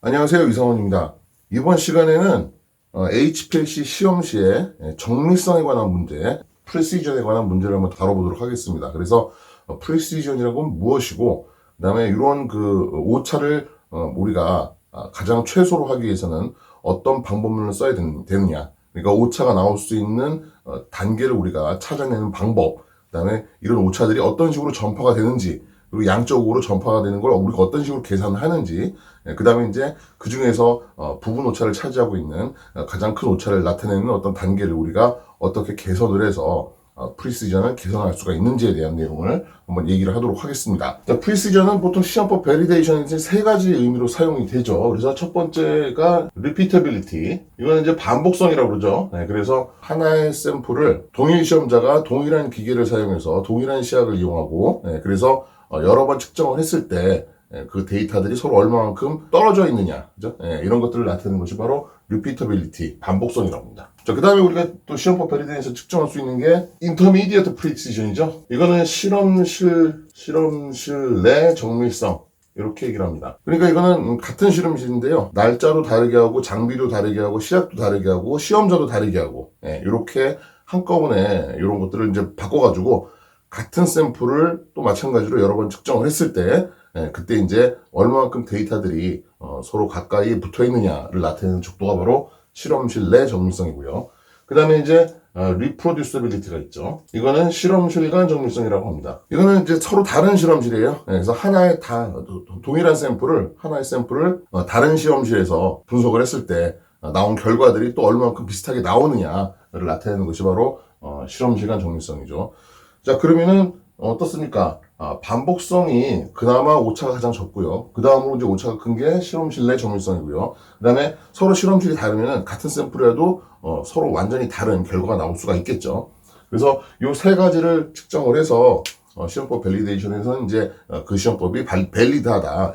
안녕하세요. 이성원입니다. 이번 시간에는 HPLC 시험 시에 정밀성에 관한 문제, 프리시전에 관한 문제를 한번 다뤄보도록 하겠습니다. 그래서 프리시전이라고 하면 무엇이고, 그 다음에 이런 그 오차를 우리가 가장 최소로 하기 위해서는 어떤 방법론을 써야 되느냐. 그러니까 오차가 나올 수 있는 단계를 우리가 찾아내는 방법, 그 다음에 이런 오차들이 어떤 식으로 전파가 되는지, 그리고 양적으로 전파가 되는 걸 우리가 어떤 식으로 계산을 하는지, 그 다음에 이제 그 중에서 부분 오차를 차지하고 있는 가장 큰 오차를 나타내는 어떤 단계를 우리가 어떻게 개선을 해서 프리시전을 개선할 수가 있는지에 대한 내용을 한번 얘기를 하도록 하겠습니다. 프리시전은 보통 시험법 베리데이션이 세 가지 의미로 사용이 되죠. 그래서 첫 번째가 repeatability. 이거는 이제 반복성이라고 그러죠. 그래서 하나의 샘플을 동일 시험자가 동일한 기계를 사용해서 동일한 시약을 이용하고, 그래서 여러 번 측정을 했을 때 그 데이터들이 서로 얼마만큼 떨어져 있느냐, 그죠? 이런 것들을 나타내는 것이 바로 repeatability, 반복성이라고 합니다. 자, 그 다음에 우리가 또 시험법 베리데이션에서 측정할 수 있는 게 intermediate precision이죠. 이거는 실험실 내 정밀성, 이렇게 얘기를 합니다. 그러니까 이거는 같은 실험실인데요. 날짜도 다르게 하고, 장비도 다르게 하고, 시약도 다르게 하고, 시험자도 다르게 하고, 이렇게 한꺼번에 이런 것들을 이제 바꿔가지고 같은 샘플을 또 마찬가지로 여러 번 측정을 했을 때, 그때 이제 얼마만큼 데이터들이 서로 가까이 붙어 있느냐를 나타내는 척도가 바로 실험실 내 정밀성이고요. 그 다음에 이제 reproducibility가 있죠. 이거는 실험실 간 정밀성이라고 합니다. 이거는 이제 서로 다른 실험실이에요. 그래서 하나의 동일한 샘플을 다른 실험실에서 분석을 했을 때 나온 결과들이 또 얼마만큼 비슷하게 나오느냐를 나타내는 것이 바로 실험실 간 정밀성이죠. 자, 그러면은 어떻습니까? 반복성이 그나마 오차가 가장 적고요. 그 다음으로 이제 오차가 큰 게 실험실 내 정밀성이고요. 그 다음에 서로 실험실이 다르면은 같은 샘플이라도 서로 완전히 다른 결과가 나올 수가 있겠죠. 그래서 요 세 가지를 측정을 해서 시험법 밸리데이션에서는 이제 그 시험법이 밸리드하다,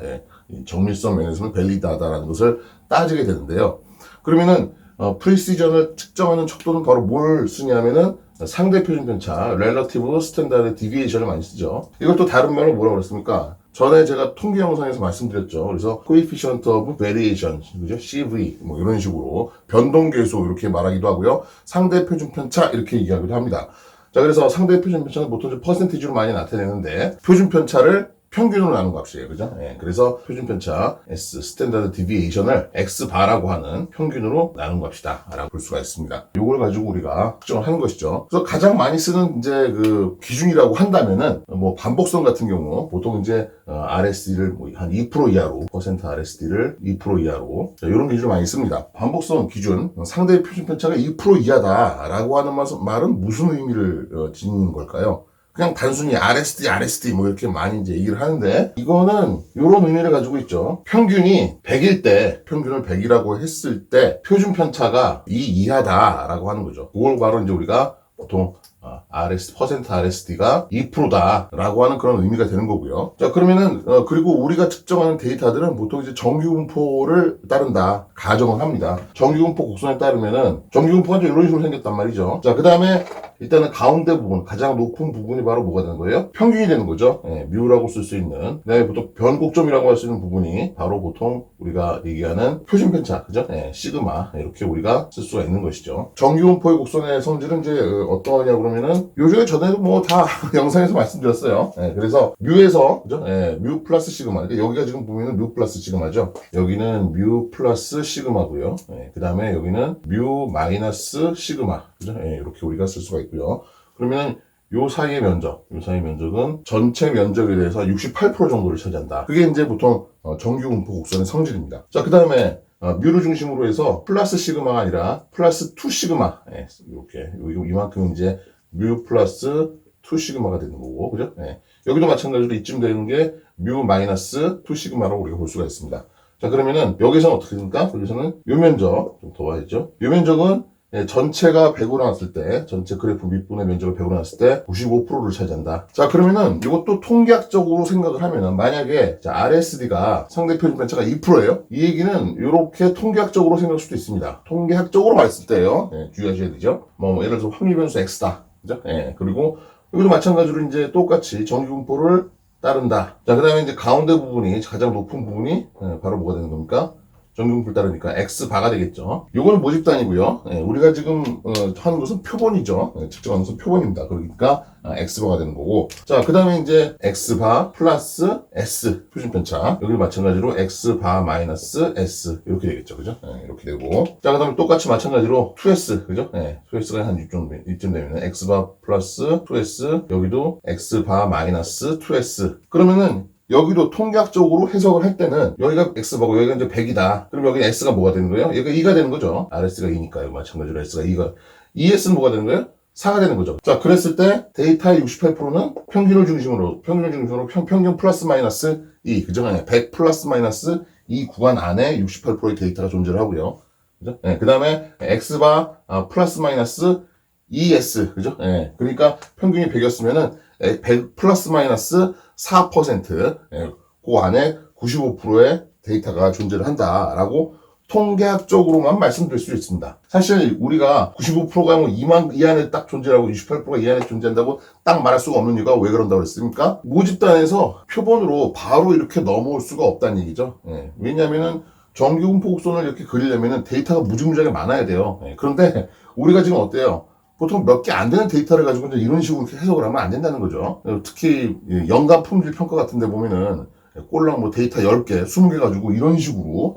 정밀성 면에서는 밸리드하다라는 것을 따지게 되는데요. 그러면은 프리시전을 측정하는 척도는 바로 뭘 쓰냐면은 상대 표준 편차, relative standard deviation을 많이 쓰죠. 이것도 다른 말로 뭐라고 그랬습니까? 전에 제가 통계 영상에서 말씀드렸죠. 그래서 coefficient of variation, 그죠? CV, 뭐 이런 식으로 변동계수 이렇게 말하기도 하고요. 상대 표준 편차 이렇게 얘기하기도 합니다. 자, 그래서 상대 표준 편차는 보통 퍼센티지로 많이 나타내는데 표준 편차를 평균으로 나눈 값이에요. 그죠? 그래서 표준 편차 S, 스탠다드 디비에이션을 X바라고 하는 평균으로 나눈 값이다. 라고 볼 수가 있습니다. 이걸 가지고 우리가 측정을 하는 것이죠. 그래서 가장 많이 쓰는 이제 그 기준이라고 한다면은 뭐 반복성 같은 경우 보통 이제 RSD를 뭐 한 2% 이하로, 퍼센트 RSD를 2% 이하로, 이런 기준을 많이 씁니다. 반복성 기준, 상대 표준 편차가 2% 이하다라고 하는 말은 무슨 의미를 지니는 걸까요? 그냥 단순히 RSD 뭐 이렇게 많이 이제 얘기를 하는데, 이거는 이런 의미를 가지고 있죠. 평균이 100일 때, 평균을 100이라고 했을 때 표준 편차가 2 이하다라고 하는 거죠. 그걸 바로 이제 우리가 보통 퍼센트 RSD가 2%다라고 하는 그런 의미가 되는 거고요. 자, 그러면은 그리고 우리가 측정하는 데이터들은 보통 이제 정규분포를 따른다 가정을 합니다. 정규분포 곡선에 따르면은 정규분포가 이런 식으로 생겼단 말이죠. 자, 그 다음에 일단은 가운데 부분, 가장 높은 부분이 바로 뭐가 되는 거예요? 평균이 되는 거죠. 뮤라고 쓸 수 있는. 그 다음에 보통 변곡점이라고 할 수 있는 부분이 바로 보통 우리가 얘기하는 표준 편차, 그죠? 시그마. 이렇게 우리가 쓸 수가 있는 것이죠. 정규분포의 곡선의 성질은 이제 어떠하냐 그러면은 요즘에 전에도 뭐 다 영상에서 말씀드렸어요. 그래서 뮤에서, 그죠? 뮤 플러스 시그마. 그러니까 여기가 지금 보면은 뮤 플러스 시그마죠. 여기는 뮤 플러스 시그마고요. 그 다음에 여기는 뮤 마이너스 시그마. 그죠? 이렇게 우리가 쓸 수가 있고요. 그러면 요 사이의 면적은 전체 면적에 대해서 68% 정도를 차지한다. 그게 이제 보통 정규분포 곡선의 성질입니다. 자, 그 다음에 뮤를 중심으로 해서 플러스 시그마가 아니라 플러스 2 시그마. 이렇게 이만큼 이제 뮤 플러스 2 시그마가 되는 거고, 그죠? 여기도 마찬가지로 이쯤 되는 게 뮤 마이너스 2 시그마라고 우리가 볼 수가 있습니다. 자, 그러면은 여기서는 어떻게 됩니까? 여기서는 요 면적 좀 더 봐야죠. 요 면적은 전체가 100으로 나왔을 때, 전체 그래프 밑분의 면적을 100으로 나왔을 때 95%를 차지한다. 자, 그러면은 이것도 통계학적으로 생각을 하면은 만약에 RSD가 상대 표준 편차가 2%예요. 이 얘기는 이렇게 통계학적으로 생각할 수도 있습니다. 통계학적으로 봤을 때요. 주의하셔야 되죠. 뭐 예를 들어서 확률 변수 X다. 그죠? 그리고 여기도 마찬가지로 이제 똑같이 정규분포를 따른다. 자, 그 다음에 이제 가운데 부분이 가장 높은 부분이 바로 뭐가 되는 겁니까? 정규분포를 따르니까 x바가 되겠죠. 요거는 모집단이고요. 우리가 지금 하는 것은 표본이죠. 측정하는 것은 표본입니다. 그러니까 x바가 되는 거고. 자, 그 다음에 이제 x바 플러스 s 표준편차. 여기 마찬가지로 x바 마이너스 s 이렇게 되겠죠. 그죠? 이렇게 되고. 자, 그 다음에 똑같이 마찬가지로 2s 그죠? 2s가 한 이쯤 되면 x바 플러스 2s 여기도 x바 마이너스 2s. 그러면은 여기도 통계학적으로 해석을 할 때는 여기가 x바고 여기가 이제 100이다. 그럼 여기 s가 뭐가 되는 거예요? 여기가 2가 되는 거죠. RS가 2니까요. 마찬가지로 s가 2가. 2s는 뭐가 되는 거예요? 4가 되는 거죠. 자, 그랬을 때 데이터의 68%는 평균을 중심으로 평균 플러스 마이너스 2, 그죠? 100 플러스 마이너스 2 구간 안에 68%의 데이터가 존재를 하고요. 그죠? 그 다음에 x바 플러스 마이너스 2s, 그죠? 그러니까 평균이 100이었으면은 100 플러스 마이너스 4%, 그 안에 95%의 데이터가 존재를 한다라고 통계학적으로만 말씀드릴 수 있습니다. 사실 우리가 95%가 뭐 2만 이 안에 딱 존재하고 68%가 이 안에 존재한다고 딱 말할 수가 없는 이유가 왜 그런다고 그랬습니까? 모집단에서 표본으로 바로 이렇게 넘어올 수가 없다는 얘기죠. 왜냐면은 정규분포 곡선을 이렇게 그리려면은 데이터가 무지무지하게 많아야 돼요. 그런데 우리가 지금 어때요? 보통 몇 개 안 되는 데이터를 가지고 이제 이런 식으로 이렇게 해석을 하면 안 된다는 거죠. 특히 연간 품질 평가 같은 데 보면은 꼴랑 뭐 데이터 10개, 20개 가지고 이런 식으로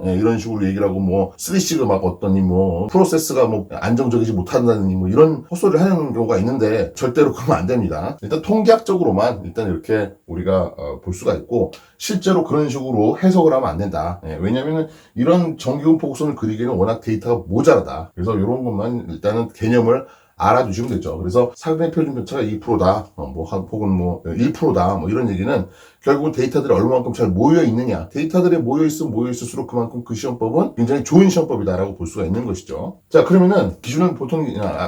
얘기를 하고 뭐 3C가 막 어떠니 뭐 프로세스가 뭐 안정적이지 못한다느니 뭐 이런 헛소리를 하는 경우가 있는데 절대로 그러면 안 됩니다. 일단 통계학적으로만 일단 이렇게 우리가 볼 수가 있고 실제로 그런 식으로 해석을 하면 안 된다. 왜냐면은 이런 정규분포 곡선을 그리기에는 워낙 데이터가 모자라다. 그래서 이런 것만 일단은 개념을 알아두시면 되죠. 그래서 사근의 표준편차가 2%다, 혹은 1%다, 이런 얘기는 결국은 데이터들이 얼마만큼 잘 모여 있느냐. 데이터들이 모여 있을수록 그만큼 그 시험법은 굉장히 좋은 시험법이다라고 볼 수가 있는 것이죠. 자, 그러면은 기준은 보통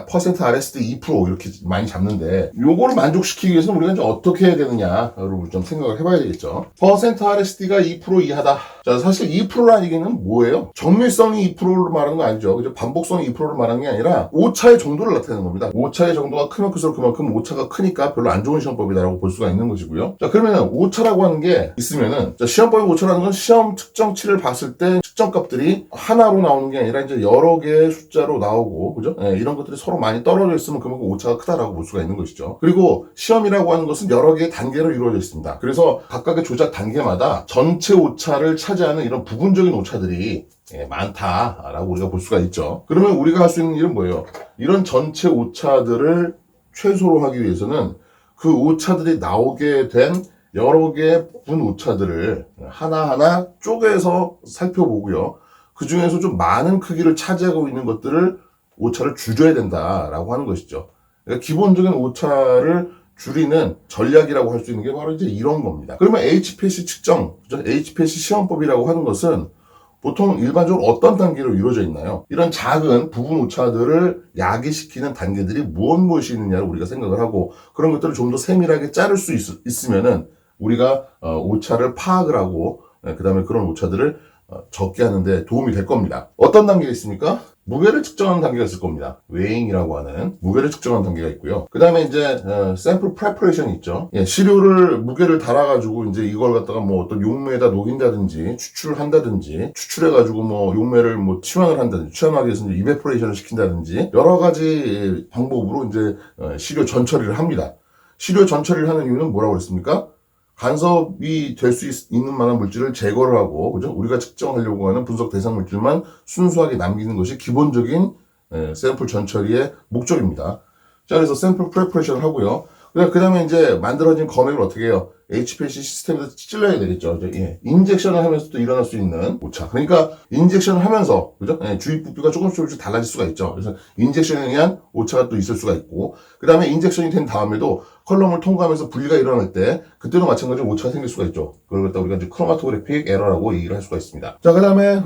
퍼센트 RSD 2% 이렇게 많이 잡는데 요거를 만족시키기 위해서는 우리가 이제 어떻게 해야 되느냐를 좀 생각을 해봐야 되겠죠. 퍼센트 RSD가 2% 이하다. 자, 사실 2%라는 얘기는 뭐예요? 정밀성이 2%를 말하는 거 아니죠. 그죠? 반복성이 2%를 말하는 게 아니라 오차의 정도를 나타내는 겁니다. 오차의 정도가 크면 클수록 그만큼 오차가 크니까 별로 안 좋은 시험법이다라고 볼 수가 있는 것이고요. 자, 그러면은 오차라고 하는 게 있으면은, 자, 시험법의 오차라는 건 시험 측정치를 봤을 때 측정값들이 하나로 나오는 게 아니라 이제 여러 개의 숫자로 나오고, 그죠? 이런 것들이 서로 많이 떨어져 있으면 그만큼 오차가 크다라고 볼 수가 있는 것이죠. 그리고 시험이라고 하는 것은 여러 개의 단계로 이루어져 있습니다. 그래서 각각의 조작 단계마다 전체 오차를 차지하는 이런 부분적인 오차들이 많다라고 우리가 볼 수가 있죠. 그러면 우리가 할 수 있는 일은 뭐예요? 이런 전체 오차들을 최소로 하기 위해서는 그 오차들이 나오게 된 여러 개의 부분 오차들을 하나하나 쪼개서 살펴보고요. 그 중에서 좀 많은 크기를 차지하고 있는 것들을 오차를 줄여야 된다라고 하는 것이죠. 그러니까 기본적인 오차를 줄이는 전략이라고 할 수 있는 게 바로 이제 이런 겁니다. 그러면 HPLC 측정, HPLC 시험법이라고 하는 것은 보통 일반적으로 어떤 단계로 이루어져 있나요? 이런 작은 부분 오차들을 야기시키는 단계들이 무엇이 있느냐를 우리가 생각을 하고 그런 것들을 좀 더 세밀하게 자를 수 있으면은 우리가 오차를 파악을 하고 그 다음에 그런 오차들을 적게 하는데 도움이 될 겁니다. 어떤 단계가 있습니까? 무게를 측정하는 단계가 있을 겁니다. 웨잉이라고 하는 무게를 측정하는 단계가 있고요. 그 다음에 이제 샘플 프레퍼레이션이 있죠. 시료를 무게를 달아가지고 이제 이걸 갖다가 뭐 어떤 용매에다 녹인다든지 추출을 한다든지 추출해가지고 뭐 용매를 뭐 치환을 한다든지 치환하기 위해서 이제 이베포레이션을 시킨다든지 여러 가지 방법으로 이제 시료 전처리를 합니다. 시료 전처리를 하는 이유는 뭐라고 그랬습니까? 간섭이 될 수 있는 만한 물질을 제거를 하고, 그죠? 우리가 측정하려고 하는 분석 대상 물질만 순수하게 남기는 것이 기본적인 샘플 전처리의 목적입니다. 자, 그래서 샘플 프레퍼레이션을 하고요. 그 다음에 이제 만들어진 검액을 어떻게 해요? HPLC 시스템에서 찔러야 되겠죠. 인젝션을 하면서도 일어날 수 있는 오차. 그러니까 인젝션을 하면서, 그죠? 주입 부피가 조금씩 달라질 수가 있죠. 그래서 인젝션에 의한 오차가 또 있을 수가 있고, 그 다음에 인젝션이 된 다음에도 컬럼을 통과하면서 분리가 일어날 때 그때도 마찬가지로 오차가 생길 수가 있죠. 그걸 갖다 우리가 이제 크로마토그래픽 에러라고 얘기를 할 수가 있습니다. 자, 그 다음에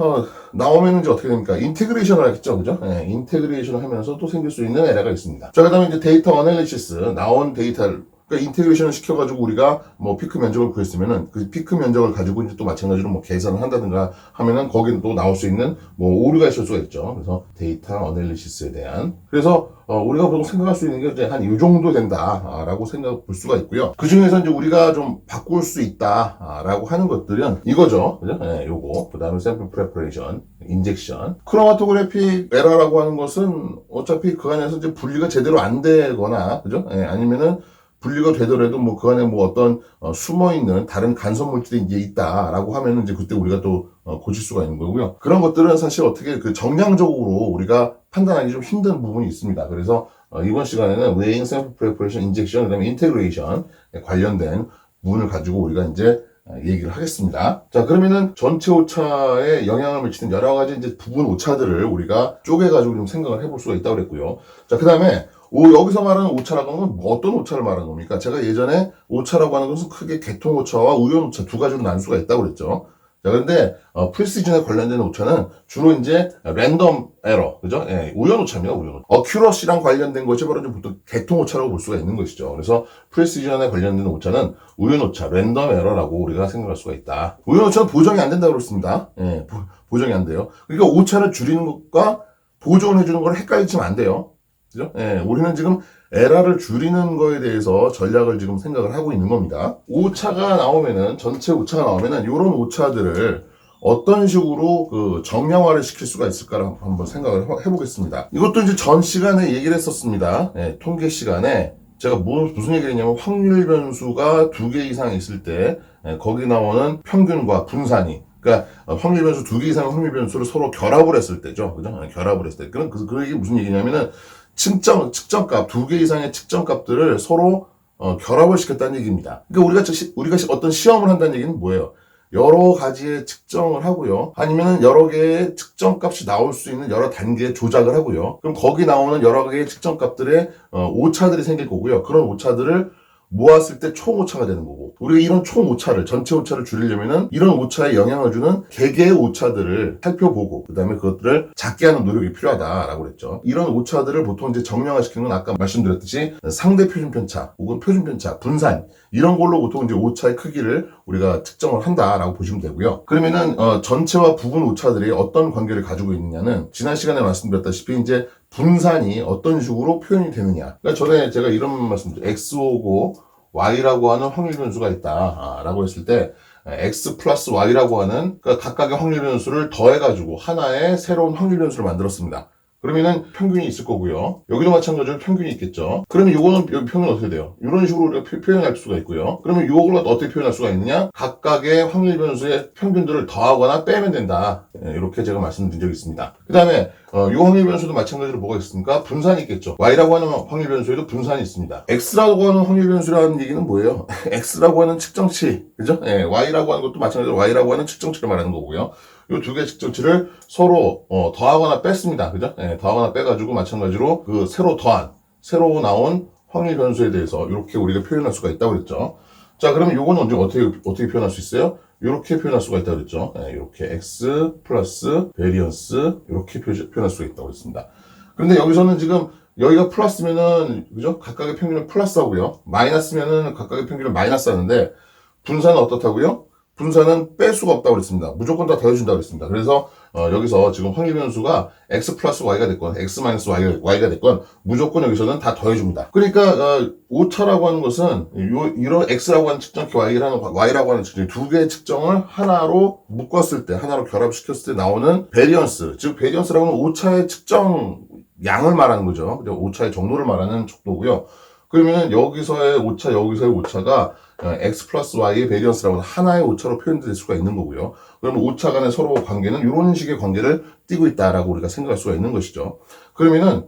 나오면 이제 어떻게 됩니까? 인테그레이션을 하겠죠, 그죠? 인테그레이션을 하면서 또 생길 수 있는 에러가 있습니다. 자, 그 다음에 이제 데이터 어널리시스 나온 데이터를 그러니까 인테그레이션을 시켜가지고 우리가 뭐 피크 면적을 구했으면은 그 피크 면적을 가지고 이제 또 마찬가지로 뭐 계산을 한다든가 하면은 거기는 또 나올 수 있는 뭐 오류가 있을 수가 있죠. 그래서 데이터 어널리시스에 대한. 그래서 우리가 보통 생각할 수 있는 게 이제 한 이 정도 된다라고 생각 볼 수가 있고요. 그 중에서 이제 우리가 좀 바꿀 수 있다라고 하는 것들은 이거죠. 그죠? 네, 요거. 그 다음에 샘플 프레퍼레이션, 인젝션. 크로마토그래픽 에러라고 하는 것은 어차피 그 안에서 이제 분리가 제대로 안 되거나, 그죠? 네, 아니면은 분리가 되더라도 뭐 그 안에 뭐 어떤 숨어 있는 다른 간섭 물질이 이제 있다라고 하면은 이제 그때 우리가 또 고칠 수가 있는 거고요. 그런 것들은 사실 어떻게 그 정량적으로 우리가 판단하기 좀 힘든 부분이 있습니다. 그래서 이번 시간에는 웨잉, 샘플 프레퍼레이션, 인젝션, 그다음에 인테그레이션 관련된 부분을 가지고 우리가 이제 얘기를 하겠습니다. 자, 그러면은 전체 오차에 영향을 미치는 여러 가지 이제 부분 오차들을 우리가 쪼개가지고 좀 생각을 해볼 수가 있다고 그랬고요. 자, 그 다음에 여기서 말하는 오차라고 하는 건 뭐 어떤 오차를 말하는 겁니까? 제가 예전에 오차라고 하는 것은 크게 계통 오차와 우연 오차 두 가지로 나눌 수가 있다고 그랬죠. 자, 근데 프리시즌에 관련된 오차는 주로 이제 랜덤 에러, 그죠? 예, 우연 오차입니다, 우연 오차. 어큐러시랑 관련된 것이 바로 이제 보통 계통 오차라고 볼 수가 있는 것이죠. 그래서 프리시즌에 관련된 오차는 우연 오차, 랜덤 에러라고 우리가 생각할 수가 있다. 우연 오차는 보정이 안 된다고 그랬습니다. 예, 보정이 안 돼요. 그러니까 오차를 줄이는 것과 보정을 해주는 걸 헷갈리시면 안 돼요. 그죠? 예, 우리는 지금 에러를 줄이는 거에 대해서 전략을 지금 생각을 하고 있는 겁니다. 오차가 나오면은, 전체 오차가 나오면은, 요런 오차들을 어떤 식으로 그 정량화를 시킬 수가 있을까를 한번 생각을 해보겠습니다. 이것도 이제 전 시간에 얘기를 했었습니다. 예, 통계 시간에. 제가 무슨 얘기를 했냐면, 확률 변수가 2개 이상 있을 때, 거기 나오는 평균과 분산이, 그러니까 확률 변수 2개 이상의 확률 변수를 서로 결합을 했을 때죠. 그죠? 결합을 했을 때. 그 얘기 무슨 얘기냐면은, 측정값, 2개 이상의 측정값들을 서로 결합을 시켰다는 얘기입니다. 그러니까 우리가 어떤 시험을 한다는 얘기는 뭐예요? 여러 가지의 측정을 하고요. 아니면은 여러 개의 측정값이 나올 수 있는 여러 단계의 조작을 하고요. 그럼 거기 나오는 여러 개의 측정값들의 오차들이 생길 거고요. 그런 오차들을 모았을 때 총 오차가 되는 거고, 우리가 이런 총 오차를, 전체 오차를 줄이려면은 이런 오차에 영향을 주는 개개의 오차들을 살펴보고, 그 다음에 그것들을 작게 하는 노력이 필요하다라고 그랬죠. 이런 오차들을 보통 이제 정량화시키는 건 아까 말씀드렸듯이 상대 표준 편차, 혹은 표준 편차, 분산, 이런 걸로 보통 이제 오차의 크기를 우리가 측정을 한다라고 보시면 되고요. 그러면은 전체와 부분 오차들이 어떤 관계를 가지고 있느냐는 지난 시간에 말씀드렸다시피 이제 분산이 어떤 식으로 표현이 되느냐. 그러니까 전에 제가 이런 말씀드렸죠. X오고 Y라고 하는 확률 변수가 있다라고 했을 때 X 플러스 Y라고 하는 그러니까 각각의 확률 변수를 더해가지고 하나의 새로운 확률 변수를 만들었습니다. 그러면은 평균이 있을 거고요. 여기도 마찬가지로 평균이 있겠죠. 그러면 요거는 여기 평균 어떻게 돼요? 이런 식으로 우리가 표현할 수가 있고요. 그러면 요걸 어떻게 표현할 수가 있느냐? 각각의 확률 변수의 평균들을 더하거나 빼면 된다. 이렇게 제가 말씀드린 적이 있습니다. 그 다음에 요 확률 변수도 마찬가지로 뭐가 있습니까? 분산이 있겠죠. Y라고 하는 확률 변수에도 분산이 있습니다. X라고 하는 확률 변수라는 얘기는 뭐예요? X라고 하는 측정치, 그죠? Y라고 하는 것도 마찬가지로 Y라고 하는 측정치를 말하는 거고요. 요 두 개의 측정치를 서로 더하거나 뺐습니다. 그죠? 더하거나 빼가지고 마찬가지로 그 새로 나온 확률 변수에 대해서 이렇게 우리가 표현할 수가 있다고 그랬죠. 자, 그러면 요거는 언제 어떻게 표현할 수 있어요? 이렇게 표현할 수가 있다고 그랬죠. 이렇게 x 플러스 베리언스 이렇게 표현할 수가 있다고 그랬습니다. 그런데 여기서는 지금 여기가 플러스면은 그죠? 각각의 평균을 플러스하고요. 마이너스면은 각각의 평균을 마이너스 하는데 분산은 어떻다고요? 분산은 뺄 수가 없다고 그랬습니다. 무조건 다 더해준다고 그랬습니다. 그래서 여기서 지금 확률 변수가 x 플러스 y가 됐건 x 마이너스 y가 됐건 무조건 여기서는 다 더해줍니다. 그러니까 오차라고 하는 것은 이런 x라고 하는 측정기 y라고 하는 측정기 두 개의 측정을 하나로 묶었을 때, 하나로 결합시켰을 때 나오는 베리언스, 즉 베리언스라고 하는 오차의 측정 양을 말하는 거죠. 오차의 정도를 말하는 척도고요. 그러면은 여기서의 오차가 x 플러스 y의 베리언스라고 하는 하나의 오차로 표현될 수가 있는 거고요. 그러면 오차 간의 서로 관계는 이런 식의 관계를 띠고 있다라고 우리가 생각할 수가 있는 것이죠. 그러면은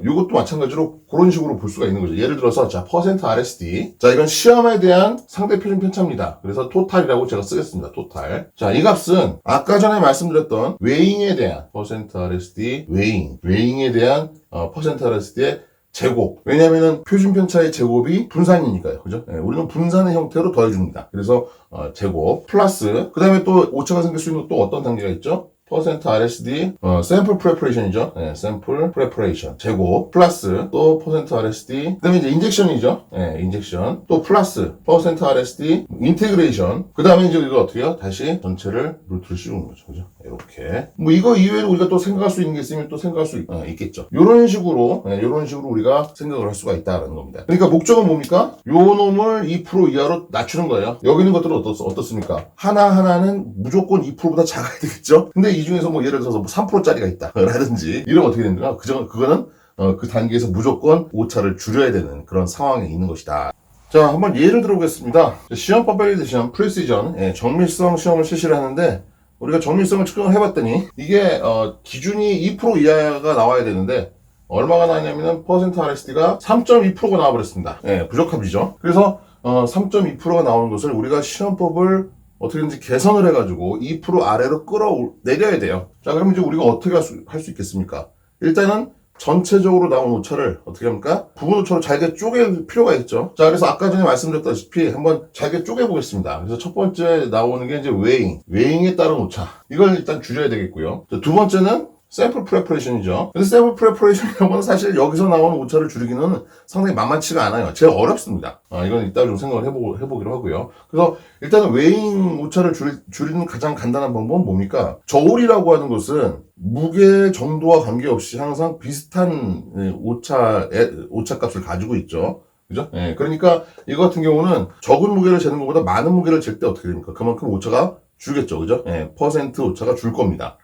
이것도 마찬가지로 그런 식으로 볼 수가 있는 거죠. 예를 들어서 자 퍼센트 RSD, 자 이건 시험에 대한 상대 표준 편차입니다. 그래서 토탈이라고 제가 쓰겠습니다. 토탈. 자 이 값은 아까 전에 말씀드렸던 웨잉에 대한 퍼센트 RSD 웨잉에 대한 퍼센트 RSD의 제곱. 왜냐면은 표준 편차의 제곱이 분산이니까요. 그죠? 우리는 분산의 형태로 더해줍니다. 그래서 제곱 플러스 그 다음에 또 오차가 생길 수 있는 또 어떤 단계가 있죠? %RSD 샘플 프레퍼레이션이죠. 네, 샘플 프레퍼레이션 제곱 플러스 또 %RSD 그다음에 이제 인젝션이죠. 네, 인젝션 또 플러스 %RSD 인테그레이션 그다음에 이제 이거 어떻게 해요? 다시 전체를 루트를 씌우는 거죠. 그죠? 이렇게 뭐 이거 이외에도 우리가 또 생각할 수 있는 게 있으면 또 생각할 수 있겠죠. 이런 식으로 우리가 생각을 할 수가 있다는 겁니다. 그러니까 목적은 뭡니까? 요 놈을 2% 이하로 낮추는 거예요. 여기 있는 것들은 어떻습니까? 하나하나는 무조건 2%보다 작아야 되겠죠? 근데 이 중에서 뭐 예를 들어서 뭐 3%짜리가 있다. 라든지 이러면 어떻게 됩니까? 그거는 그 단계에서 무조건 오차를 줄여야 되는 그런 상황에 있는 것이다. 자, 한번 예를 들어보겠습니다. 시험법 밸리데이션, 프리시전, 정밀성 시험을 실시를 하는데 우리가 정밀성을 측정을 해봤더니 이게 기준이 2% 이하가 나와야 되는데 얼마가 나왔냐면은 %RSD가 3.2%가 나와버렸습니다. 부적합이죠. 그래서 3.2%가 나오는 것을 우리가 시험법을 어떻게든지 개선을 해가지고 2% 아래로 끌어내려야 돼요. 자, 그럼 이제 우리가 어떻게 할 수 있겠습니까? 일단은 전체적으로 나온 오차를 어떻게 합니까? 부분 오차로 잘게 쪼갤 필요가 있죠. 자, 그래서 아까 전에 말씀드렸다시피 한번 잘게 쪼개보겠습니다. 그래서 첫 번째 나오는 게 이제 웨잉에 따른 오차. 이걸 일단 줄여야 되겠고요. 자, 두 번째는 샘플 프레퍼레이션이죠. 근데 샘플 프레퍼레이션이라는 건 사실 여기서 나오는 오차를 줄이기는 상당히 만만치가 않아요. 제일 어렵습니다. 이건 이따 좀 생각을 해보기로 하고요. 그래서 일단은 웨잉 오차를 줄이는 가장 간단한 방법은 뭡니까? 저울이라고 하는 것은 무게 정도와 관계없이 항상 비슷한 오차 값을 가지고 있죠. 그죠? 그러니까 이거 같은 경우는 적은 무게를 재는 것보다 많은 무게를 잴 때 어떻게 됩니까? 그만큼 오차가 줄겠죠. 그죠? 퍼센트 오차가 줄 겁니다.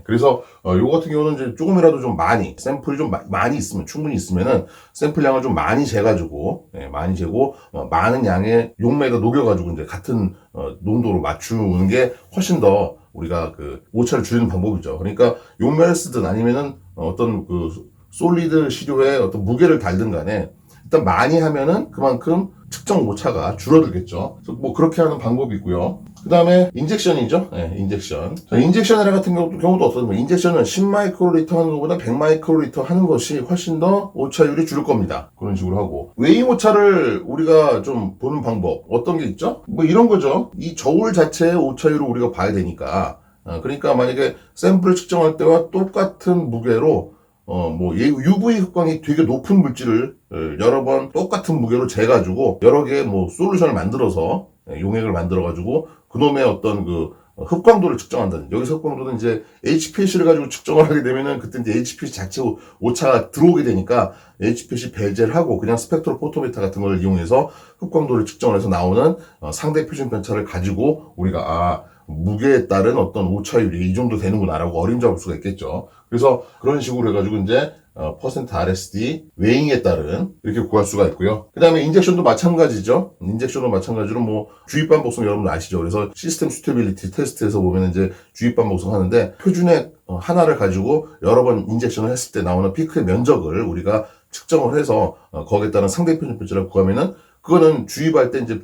그래서 요거 같은 경우는 이제 조금이라도 좀 샘플이 좀 많이 있으면 충분히 있으면은 샘플량을 좀 많이 재가지고 많이 재고 많은 양의 용매에다 녹여가지고 이제 같은 농도로 맞추는 게 훨씬 더 우리가 그 오차를 줄이는 방법이죠. 그러니까 용매를 쓰든 아니면은 어떤 그 솔리드 시료에 어떤 무게를 달든 간에 일단 많이 하면은 그만큼 측정 오차가 줄어들겠죠. 그래서 뭐 그렇게 하는 방법이 있고요. 그 다음에 인젝션이죠. 인젝션. 인젝션 같은 경우도 어떻습니까? 인젝션은 10마이크로리터 하는 것보다 100마이크로리터 하는 것이 훨씬 더 오차율이 줄을 겁니다. 그런 식으로 하고. 웨잉 오차를 우리가 좀 보는 방법. 어떤 게 있죠? 뭐 이런 거죠. 이 저울 자체의 오차율을 우리가 봐야 되니까. 그러니까 만약에 샘플을 측정할 때와 똑같은 무게로 뭐 UV 흑광이 되게 높은 물질을 여러 번 똑같은 무게로 재가지고 여러 개의 뭐 솔루션을 만들어서 용액을 만들어가지고 그놈의 어떤 그 흡광도를 측정한다는. 여기서 흡광도는 이제 HPLC를 가지고 측정을 하게 되면은 그때 이제 HPLC 자체 오차가 들어오게 되니까 HPLC 배제를 하고 그냥 스펙트로 포토메타 같은 걸 이용해서 흡광도를 측정을 해서 나오는 상대 표준 편차를 가지고 우리가 무게에 따른 어떤 오차율이 이 정도 되는구나라고 어림잡을 수가 있겠죠. 그래서 그런 식으로 해가지고 이제 %RSD 웨잉에 따른 이렇게 구할 수가 있고요. 그 다음에 인젝션도 마찬가지죠. 인젝션도 마찬가지로 뭐 주입반 복성 여러분 아시죠? 그래서 시스템 수테빌리티 테스트에서 보면 이제 주입반 복성 하는데 표준의 하나를 가지고 여러 번 인젝션을 했을 때 나오는 피크의 면적을 우리가 측정을 해서 거기에 따른 상대 표준 편차를 구하면은 그거는 주입할 때 이제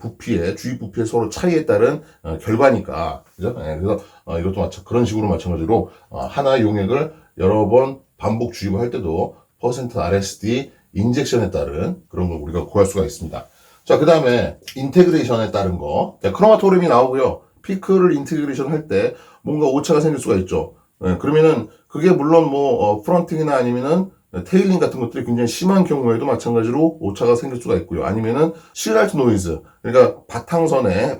주입 부피의 서로 차이에 따른 결과니까. 그죠? 그래서 이것도 그런 식으로 마찬가지로 하나의 용액을 여러 번 반복 주입을 할 때도 %RSD 인젝션에 따른 그런 걸 우리가 구할 수가 있습니다. 자, 그 다음에 인테그레이션에 따른 거. 크로마토그램이 나오고요. 피크를 인테그레이션 할 때 뭔가 오차가 생길 수가 있죠. 그러면은 그게 물론 뭐 프런팅이나 아니면은 테일링 같은 것들이 굉장히 심한 경우에도 마찬가지로 오차가 생길 수가 있고요. 아니면은 시랄트 노이즈, 그러니까 바탕선에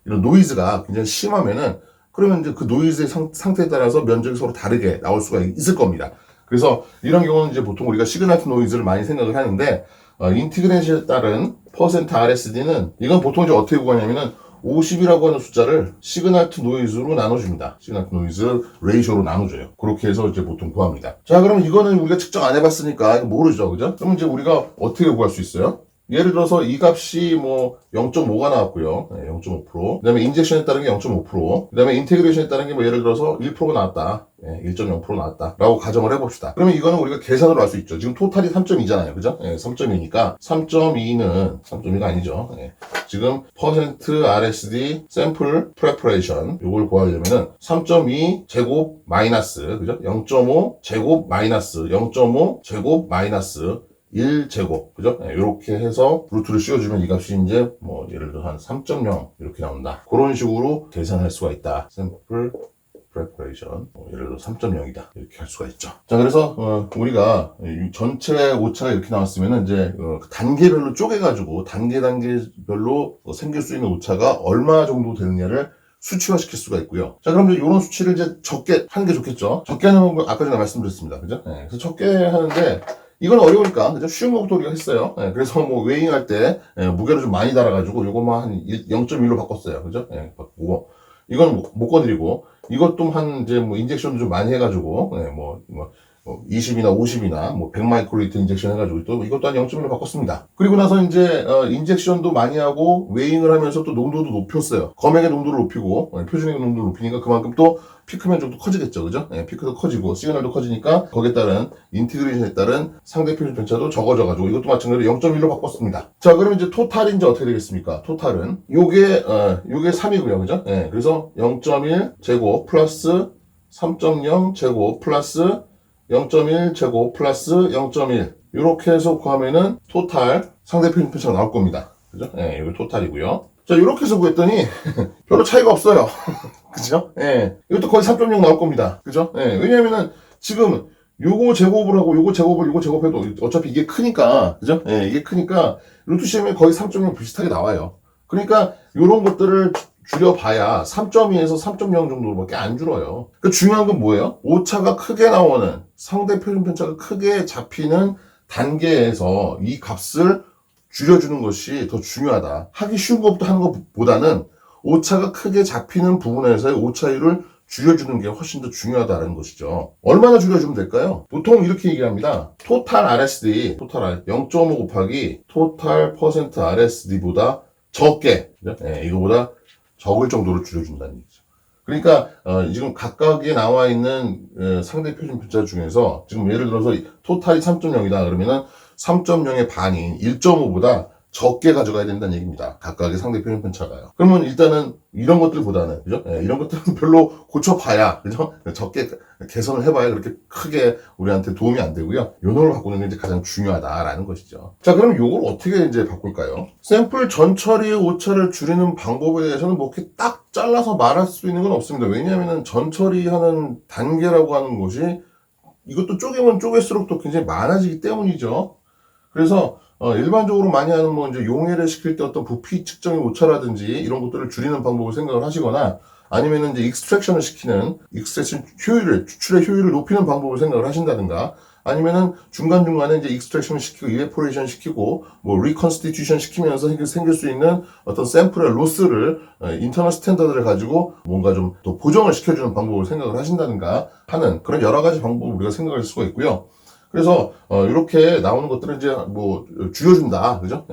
이런 노이즈가 굉장히 심하면은 그러면 이제 그 노이즈의 상태에 따라서 면적이 서로 다르게 나올 수가 있을 겁니다. 그래서 이런 경우는 이제 보통 우리가 시그널트 노이즈를 많이 생각을 하는데 인티그레이션에 따른 %RSD는 이건 보통 이제 어떻게 구하냐면은 50이라고 하는 숫자를 시그널 투 노이즈로 나눠줍니다. 시그널 투 노이즈 레이쇼로 나눠줘요. 그렇게 해서 이제 보통 구합니다. 자, 그럼 이거는 우리가 측정 안 해봤으니까 모르죠. 그죠? 그럼 이제 우리가 어떻게 구할 수 있어요? 예를 들어서 이 값이 뭐 0.5가 나왔고요. 0.5%. 그 다음에 인젝션에 따른 게 0.5%. 그 다음에 인테그레이션에 따른 게 뭐 예를 들어서 1%가 나왔다. 1.0% 나왔다. 라고 가정을 해봅시다. 그러면 이거는 우리가 계산으로 할 수 있죠. 지금 토탈이 3.2잖아요. 그죠? 3.2니까 3.2가 아니죠. 지금 %RSD 샘플 프레퍼레이션 요걸 구하려면은 3.2 제곱 마이너스, 그죠? 0.5 제곱 마이너스 0.5 제곱 마이너스 1제곱, 그죠? 이렇게 해서 루트를 씌워주면 이 값이 이제 뭐 예를 들어 한 3.0 이렇게 나온다. 그런 식으로 계산할 수가 있다. 샘플 preparation. 예를 들어 3.0이다. 이렇게 할 수가 있죠. 자, 그래서, 우리가 전체 오차가 이렇게 나왔으면은 이제, 단계별로 쪼개가지고, 단계별로 생길 수 있는 오차가 얼마 정도 되느냐를 수치화시킬 수가 있고요. 자, 그럼 이제 이런 수치를 이제 적게 하는 게 좋겠죠. 적게 하는 건 아까 전에 말씀드렸습니다. 그죠? 네, 그래서 적게 하는데, 이건 어려우니까, 그죠? 쉬운 것부터 우리가 했어요. 네, 그래서 뭐, 웨잉할 때, 무게를 좀 많이 달아가지고, 요것만 한 0.1로 바꿨어요. 그죠? 네, 바꾸고. 이건 못 건드리고, 이것도 한, 이제 뭐, 인젝션도 좀 많이 해가지고, 20이나 50이나 뭐 100마이크로리터 인젝션 해가지고 또 이것도 한 0.1로 바꿨습니다. 그리고 나서 이제 인젝션도 많이 하고 웨잉을 하면서 또 농도도 높였어요. 검액의 농도를 높이고 표준액의 농도를 높이니까 그만큼 또 피크 면적도 커지겠죠, 그죠? 피크도 커지고 시그널도 커지니까 거기에 따른 인티그레이션에 따른 상대 표준 편차도 적어져가지고 이것도 마찬가지로 0.1로 바꿨습니다. 자, 그러면 이제 토탈이 이제 어떻게 되겠습니까? 토탈은 요게 3이고요, 그죠? 그래서 0.1 제곱 플러스 3.0 제곱 플러스 0.1 제곱 플러스 0.1 이렇게 해서 구하면은 토탈 상대 표준 편차가 나올 겁니다. 그죠? 이거 토탈이고요. 자, 이렇게 해서 구했더니 별로 차이가 없어요. 그죠? 이것도 거의 3.0 나올 겁니다. 그죠? 왜냐면은 지금 요거 제곱을 하고 요거 제곱해도 어차피 이게 크니까, 그죠? 이게 크니까 루트 CM이 거의 3.0 비슷하게 나와요. 그러니까 요런 것들을 줄여봐야 3.2에서 3.0 정도로밖에 안 줄어요. 그 중요한 건 뭐예요? 오차가 크게 나오는, 상대 표준 편차가 크게 잡히는 단계에서 이 값을 줄여주는 것이 더 중요하다. 하기 쉬운 것부터 하는 것보다는 오차가 크게 잡히는 부분에서의 오차율을 줄여주는 게 훨씬 더 중요하다는 것이죠. 얼마나 줄여주면 될까요? 보통 이렇게 얘기합니다. 토탈 RSD, 토탈 0.5 곱하기 토탈 퍼센트 RSD보다 적게, 이거보다 적을 정도로 줄여준다는 얘기죠. 그러니까 지금 각각에 나와 있는 상대 표준 편차 중에서 지금 예를 들어서 토탈이 3.0이다 그러면은 3.0의 반인 1.5보다 적게 가져가야 된다는 얘기입니다. 각각의 상대 표준 편차가요. 그러면 일단은 이런 것들보다는, 그죠? 이런 것들은 별로 고쳐봐야, 그죠? 적게 개선을 해봐야 그렇게 크게 우리한테 도움이 안 되고요. 요 놈을 바꾸는 게 이제 가장 중요하다라는 것이죠. 자, 그럼 요걸 어떻게 이제 바꿀까요? 샘플 전처리의 오차를 줄이는 방법에 대해서는 뭐 이렇게 딱 잘라서 말할 수 있는 건 없습니다. 왜냐하면은 전처리하는 단계라고 하는 것이 이것도 쪼개면 쪼갤수록 또 굉장히 많아지기 때문이죠. 그래서 일반적으로 많이 하는 뭐 이제 용해를 시킬 때 어떤 부피 측정의 오차라든지 이런 것들을 줄이는 방법을 생각을 하시거나 아니면은 이제 익스트랙션을 시키는 익스트랙션 효율을 추출의 효율을 높이는 방법을 생각을 하신다든가 아니면은 중간중간에 이제 익스트랙션을 시키고 이베포레이션 시키고 뭐 리컨스티튜션 시키면서 생길 수 있는 어떤 샘플의 로스를 인터널 스탠다드를 가지고 뭔가 좀 또 보정을 시켜주는 방법을 생각을 하신다든가 하는 그런 여러 가지 방법을 우리가 생각할 수가 있고요. 그래서 이렇게 나오는 것들은 이제 뭐 줄여준다, 그죠?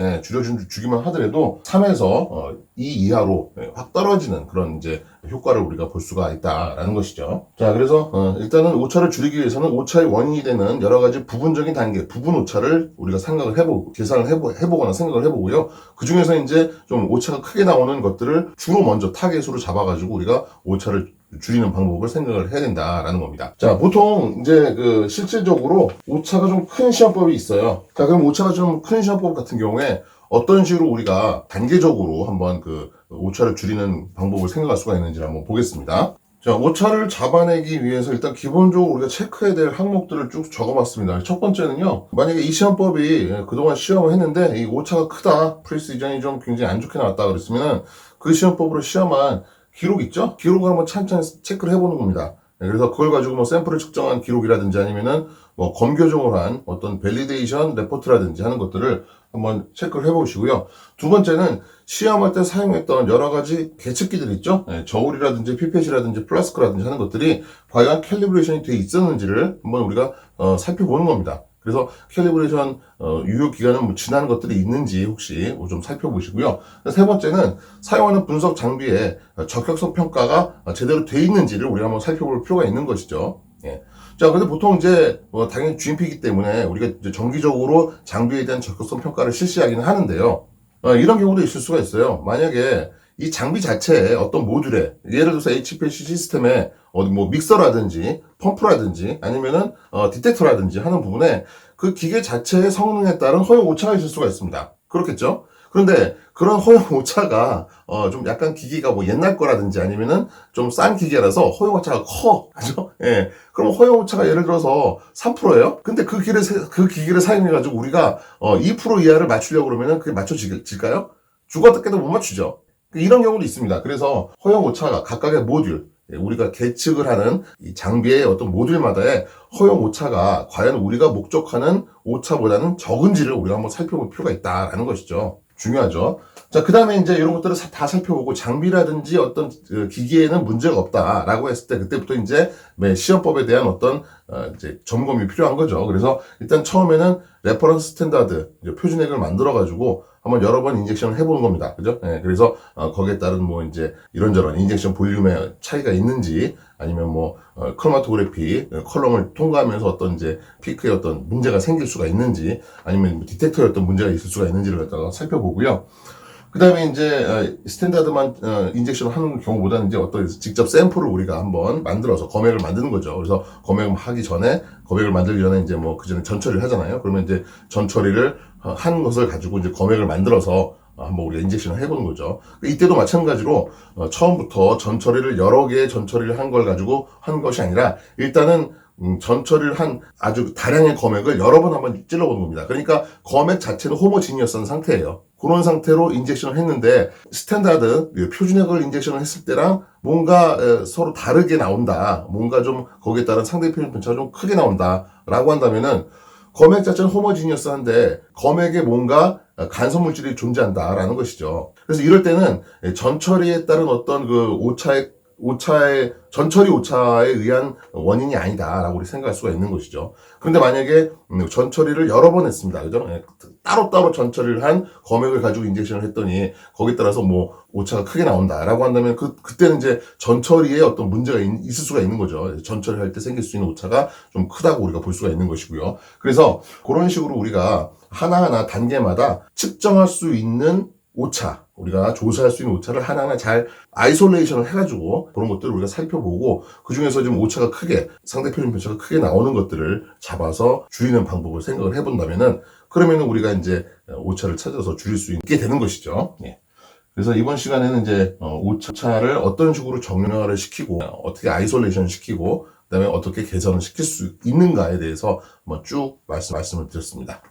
주기만 하더라도 3에서 2 이하로 확 떨어지는 그런 이제 효과를 우리가 볼 수가 있다라는 것이죠. 자, 그래서 일단은 오차를 줄이기 위해서는 오차의 원인이 되는 여러 가지 부분적인 단계, 부분 오차를 우리가 생각을 해보고 계산을 해보거나 생각을 해보고요. 그 중에서 이제 좀 오차가 크게 나오는 것들을 주로 먼저 타겟으로 잡아가지고 우리가 오차를 줄이는 방법을 생각을 해야 된다라는 겁니다. 자, 보통 이제 실질적으로 오차가 좀 큰 시험법이 있어요. 자, 그럼 오차가 좀 큰 시험법 같은 경우에 어떤 식으로 우리가 단계적으로 한번 오차를 줄이는 방법을 생각할 수가 있는지 한번 보겠습니다. 자, 오차를 잡아내기 위해서 일단 기본적으로 우리가 체크해야 될 항목들을 쭉 적어봤습니다. 첫 번째는요, 만약에 이 시험법이 그동안 시험을 했는데 이 오차가 크다, 프리시전이 좀 굉장히 안 좋게 나왔다 그랬으면 그 시험법으로 시험한 기록 있죠? 기록을 한번 찬찬히 체크를 해보는 겁니다. 그래서 그걸 가지고 뭐 샘플을 측정한 기록이라든지 아니면은 뭐 검교정을 한 어떤 밸리데이션 레포트라든지 하는 것들을 한번 체크를 해보시고요. 두 번째는 시험할 때 사용했던 여러 가지 계측기들 있죠? 저울이라든지 피펫이라든지 플라스크라든지 하는 것들이 과연 캘리브레이션이 돼 있었는지를 한번 우리가 살펴보는 겁니다. 그래서 캘리브레이션 유효 기간은 뭐 지난 것들이 있는지 혹시 좀 살펴보시고요. 세 번째는 사용하는 분석 장비의 적격성 평가가 제대로 돼 있는지를 우리가 한번 살펴볼 필요가 있는 것이죠. 자, 근데 보통 이제 당연히 GMP이기 때문에 우리가 이제 정기적으로 장비에 대한 적격성 평가를 실시하기는 하는데요. 이런 경우도 있을 수가 있어요. 만약에 이 장비 자체에 어떤 모듈에 예를 들어서 HPLC 시스템에 뭐 믹서라든지 펌프라든지 아니면은 디텍터라든지 하는 부분에 그 기계 자체의 성능에 따른 허용 오차가 있을 수가 있습니다. 그렇겠죠? 그런데 그런 허용 오차가 좀 약간 기계가 뭐 옛날 거라든지 아니면은 좀 싼 기계라서 허용 오차가 커. 그죠? 예. 그럼 허용 오차가 예를 들어서 3%예요? 근데 그 기계를 사용해가지고 우리가 2% 이하를 맞추려고 그러면은 그게 맞춰질까요? 죽어도 깨도 못 맞추죠. 이런 경우도 있습니다. 그래서 허용 오차가 각각의 모듈, 우리가 계측을 하는 이 장비의 어떤 모듈마다의 허용 오차가 과연 우리가 목적하는 오차보다는 적은지를 우리가 한번 살펴볼 필요가 있다라는 것이죠. 중요하죠. 자, 그 다음에 이제 이런 것들을 다 살펴보고 장비라든지 어떤 기기에는 문제가 없다라고 했을 때 그때부터 이제 시험법에 대한 어떤 이제 점검이 필요한 거죠. 그래서 일단 처음에는 레퍼런스 스탠다드 표준액을 만들어 가지고 한번 여러 번 인젝션을 해보는 겁니다. 그죠? 네, 그래서 거기에 따른 뭐 이제 이런저런 인젝션 볼륨의 차이가 있는지 아니면 뭐 크로마토그래피 컬럼을 통과하면서 어떤 이제 피크에 어떤 문제가 생길 수가 있는지 아니면 뭐 디텍터에 어떤 문제가 있을 수가 있는지를 갖다가 살펴보고요. 그 다음에 이제 스탠다드만 인젝션을 하는 경우보다는 이제 어떤 직접 샘플을 우리가 한번 만들어서 검액을 만드는 거죠. 그래서 검액을 하기 전에 검액을 만들기 전에 이제 뭐 그 전에 전처리를 하잖아요. 그러면 이제 전처리를 한 것을 가지고 이제 검액을 만들어서 한번 우리가 인젝션을 해보는 거죠. 이때도 마찬가지로 처음부터 전처리를 여러 개의 전처리를 한 걸 가지고 한 것이 아니라 일단은 전처리를 한 아주 다량의 검액을 여러 번 한번 찔러보는 겁니다. 그러니까 검액 자체는 호모지니어스한 상태예요. 그런 상태로 인젝션을 했는데 스탠다드 표준액을 인젝션을 했을 때랑 뭔가 서로 다르게 나온다. 뭔가 좀 거기에 따른 상대 표준 편차가 좀 크게 나온다. 라고 한다면은 검액 자체는 호모지니어스한데 검액에 뭔가 간섭 물질이 존재한다라는 것이죠. 그래서 이럴 때는 전처리에 따른 어떤 그 전처리 오차에 의한 원인이 아니다라고 우리 생각할 수가 있는 것이죠. 그런데 만약에 전처리를 여러 번 했습니다. 그죠? 따로따로 전처리를 한 검액을 가지고 인젝션을 했더니 거기에 따라서 뭐 오차가 크게 나온다라고 한다면 그때는 이제 전처리에 어떤 문제가 있을 수가 있는 거죠. 전처리 할 때 생길 수 있는 오차가 좀 크다고 우리가 볼 수가 있는 것이고요. 그래서 그런 식으로 우리가 하나하나 단계마다 측정할 수 있는 오차, 우리가 조사할 수 있는 오차를 하나하나 잘 아이솔레이션을 해가지고 그런 것들을 우리가 살펴보고 그 중에서 좀 오차가 크게 상대 표준 편차가 크게 나오는 것들을 잡아서 줄이는 방법을 생각을 해본다면은 그러면은 우리가 이제 오차를 찾아서 줄일 수 있게 되는 것이죠. 예. 그래서 이번 시간에는 이제 오차를 어떤 식으로 정량화를 시키고 어떻게 아이솔레이션 시키고 그다음에 어떻게 개선을 시킬 수 있는가에 대해서 쭉 말씀을 드렸습니다.